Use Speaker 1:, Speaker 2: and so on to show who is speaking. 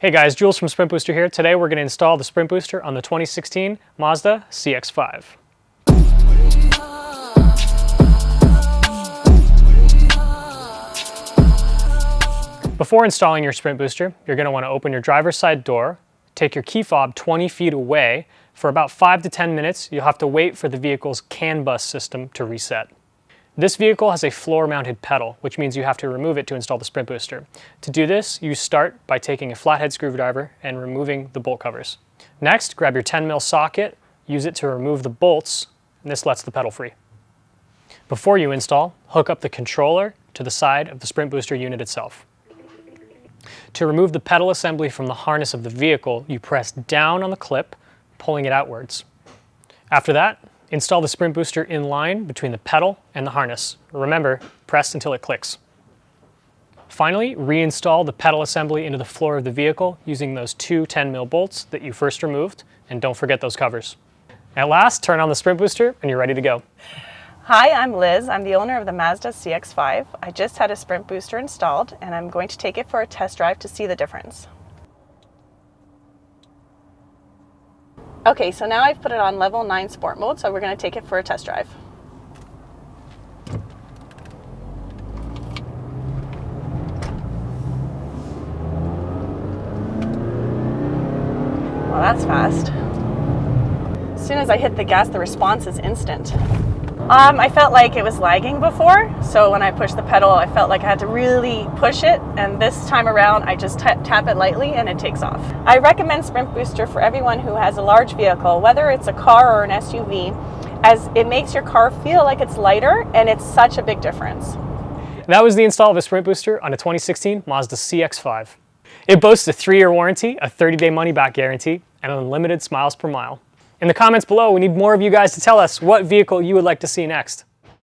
Speaker 1: Hey guys, Jules from Sprint Booster here. Today we're going to install the Sprint Booster on the 2016 Mazda CX5. Before installing your Sprint Booster, you're going to want to open your driver's side door, take your key fob 20 feet away. For about 5 to 10 minutes, you'll have to wait for the vehicle's CAN bus system to reset. This vehicle has a floor-mounted pedal, which means you have to remove it to install the Sprint Booster. To do this, you start by taking a flathead screwdriver and removing the bolt covers. Next, grab your 10mm socket, use it to remove the bolts, and this lets the pedal free. Before you install, hook up the controller to the side of the Sprint Booster unit itself. To remove the pedal assembly from the harness of the vehicle, you press down on the clip, pulling it outwards. After that, install the Sprint Booster in line between the pedal and the harness. Remember, press until it clicks. Finally, reinstall the pedal assembly into the floor of the vehicle using those two 10mm bolts that you first removed, and don't forget those covers. At last, turn on the Sprint Booster and you're ready to go.
Speaker 2: Hi, I'm Liz. I'm the owner of the Mazda CX5. I just had a Sprint Booster installed and I'm going to take it for a test drive to see the difference. Okay, so now I've put it on level 9 sport mode, so we're going to take it for a test drive. Well, that's fast. As soon as I hit the gas, the response is instant. I felt like it was lagging before, so when I pushed the pedal, I felt like I had to really push it, and this time around, I just tap it lightly and it takes off. I recommend Sprint Booster for everyone who has a large vehicle, whether it's a car or an SUV, as it makes your car feel like it's lighter, and it's such a big difference.
Speaker 1: That was the install of a Sprint Booster on a 2016 Mazda CX5. It boasts a 3-year warranty, a 30-day money-back guarantee, and unlimited miles per mile. In the comments below, we need more of you guys to tell us what vehicle you would like to see next.